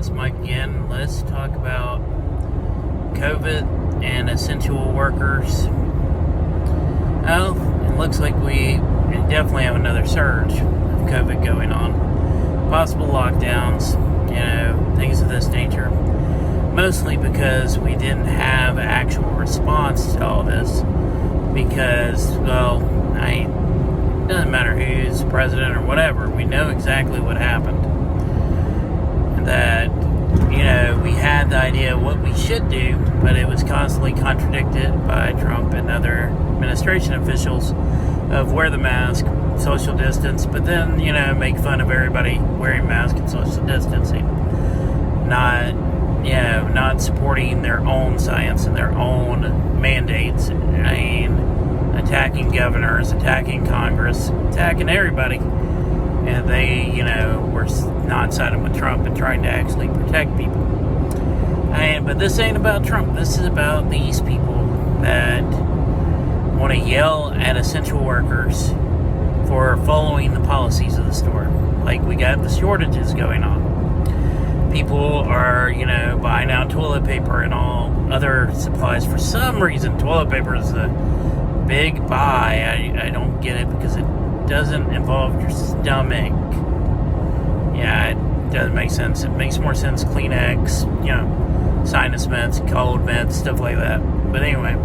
it's Mike again. Let's talk about COVID and essential workers. Well, it looks like we definitely have another surge of COVID going on. Possible lockdowns, things of this nature. Mostly because we didn't have an actual response to all this. Because, it doesn't matter who's president or whatever. We know exactly what happened. That, we had the idea of what we should do, but it was constantly contradicted by Trump and other administration officials of wear the mask, social distance, but then, make fun of everybody wearing masks and social distancing. Not supporting their own science and their own mandates. Attacking governors, attacking Congress, attacking everybody. And they, were not siding with Trump and trying to actually protect people. But this ain't about Trump. This is about these people that want to yell at essential workers for following the policies of the store. Like, we got the shortages going on. People are, buying out toilet paper and all other supplies. For some reason, toilet paper is a big buy. I don't get it because it doesn't involve your stomach. Yeah, it doesn't make sense. It makes more sense Kleenex, sinus meds, cold meds, stuff like that. But anyway,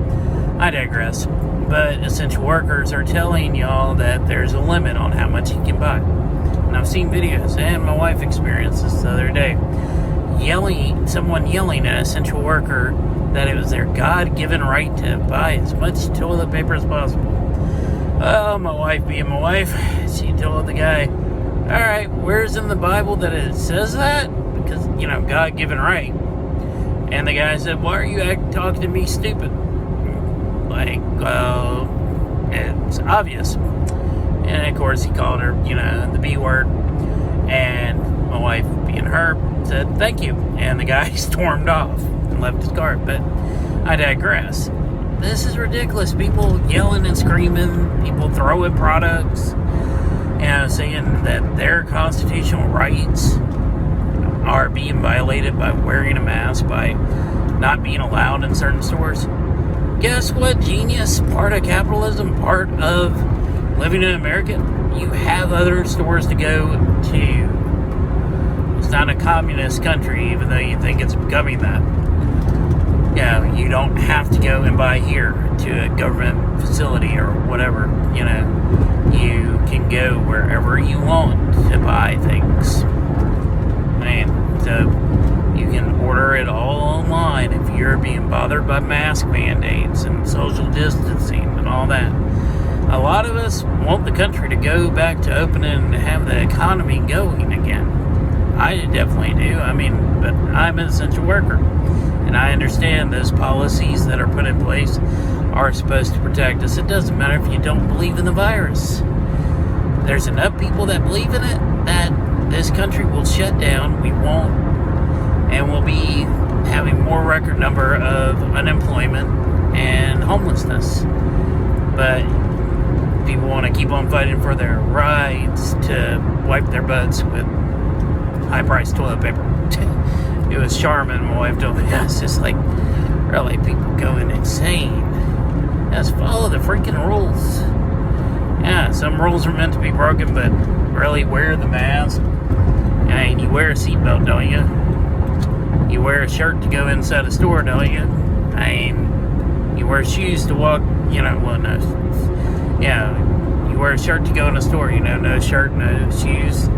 I digress. But essential workers are telling y'all that there's a limit on how much you can buy. And I've seen videos, and my wife experienced this the other day. Someone yelling at an essential worker that it was their God-given right to buy as much toilet paper as possible. Oh, my wife being my wife, she told the guy, alright, where's in the Bible that it says that? Because, God-given right. And the guy said, why are you talking to me stupid? Like, it's obvious. And, of course, he called her, the B word. And my wife, being her, said, thank you. And the guy stormed off and left his car. But I digress. This is ridiculous. People yelling and screaming. People throwing products. Saying that their constitutional rights are being violated by wearing a mask, by not being allowed in certain stores. Guess what, genius? Part of capitalism, part of living in America, you have other stores to go to. It's not a communist country, even though you think it's becoming that. You don't have to go and buy here to a government facility or whatever. You can go wherever you want to buy things. So you can order it all online if you're being bothered by mask mandates and social distancing and all that. A lot of us want the country to go back to opening and have the economy going again. I definitely do. But I'm an essential worker. And I understand those policies that are put in place are supposed to protect us. It doesn't matter if you don't believe in the virus. There's enough people that believe in it that this country will shut down. We won't. And we'll be having more record number of unemployment and homelessness. But people want to keep on fighting for their rights to wipe their butts with high-priced toilet paper. It was Charmin, my wife told me. It's just like, really, people going insane. Just follow the freaking rules. Yeah, some rules are meant to be broken, but really, wear the mask. And you wear a seatbelt, don't you? You wear a shirt to go inside a store, don't you? You wear shoes to walk, you wear a shirt to go in a store, no shirt, no shoes.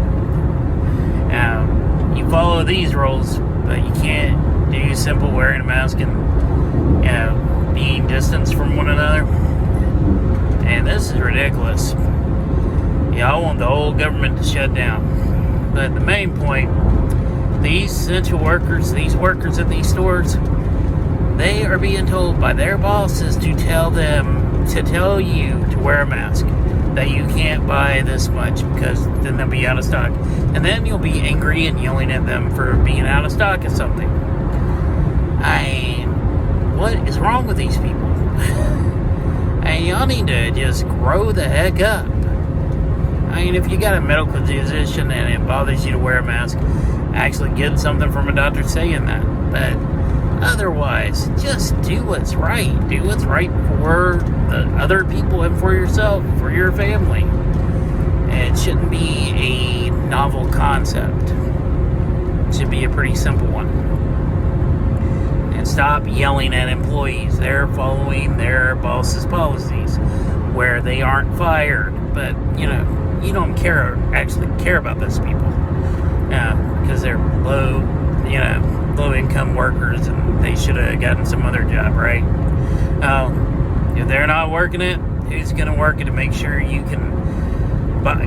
You follow these rules, but you can't do simple wearing a mask and, being distanced from one another. And this is ridiculous. I want the whole government to shut down. But the main point, these essential workers, these workers at these stores, they are being told by their bosses to tell you to wear a mask. That you can't buy this much because then they'll be out of stock. And then you'll be angry and yelling at them for being out of stock of something. What is wrong with these people? Y'all need to just grow the heck up. If you got a medical condition and it bothers you to wear a mask, actually get something from a doctor saying that. But otherwise, just do what's right. Do what's right for the other people and for yourself, for your family. It shouldn't be a novel concept. It should be a pretty simple one. And stop yelling at employees. They're following their boss's policies where they aren't fired. But, you don't actually care about those people. Because they're low income workers and they should have gotten some other job, right? If they're not working it, who's going to work it to make sure you can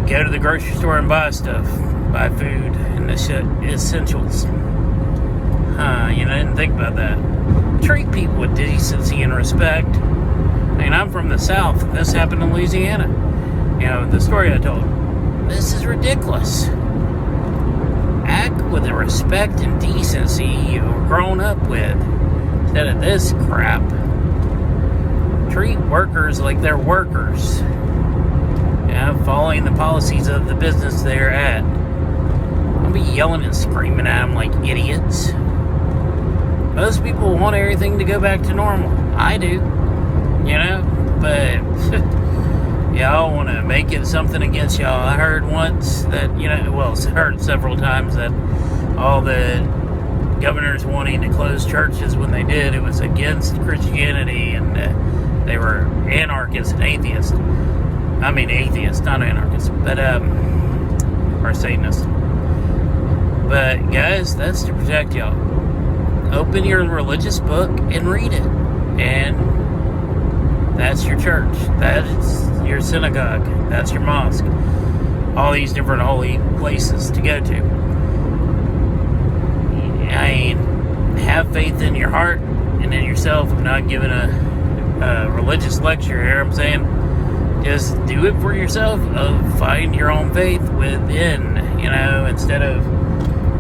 go to the grocery store and buy stuff, buy food and the essentials? I didn't think about that. Treat people with decency and respect. I'm from the South. This happened in Louisiana. The story I told. This is ridiculous. Act with the respect and decency you were grown up with, instead of this crap. Treat workers like they're workers. Following the policies of the business they're at. Don't be yelling and screaming at them like idiots. Most people want everything to go back to normal. I do. But y'all want to make it something against y'all. I heard once that, heard several times that all the governors wanting to close churches, when they did, it was against Christianity, and they were anarchists and atheists. I mean atheists, not anarchists, but, or Satanists. But, guys, that's to protect y'all. Open your religious book and read it. And that's your church. That's your synagogue. That's your mosque. All these different holy places to go to. Have faith in your heart and in yourself. I'm not giving a religious lecture here. I'm saying just do it for yourself. Find your own faith within, instead of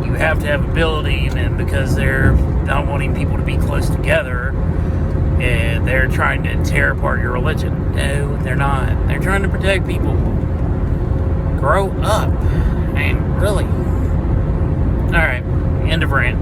you have to have ability, and because they're not wanting people to be close together, and they're trying to tear apart your religion. No, they're not. They're trying to protect people. Grow up. Really. Alright, end of rant.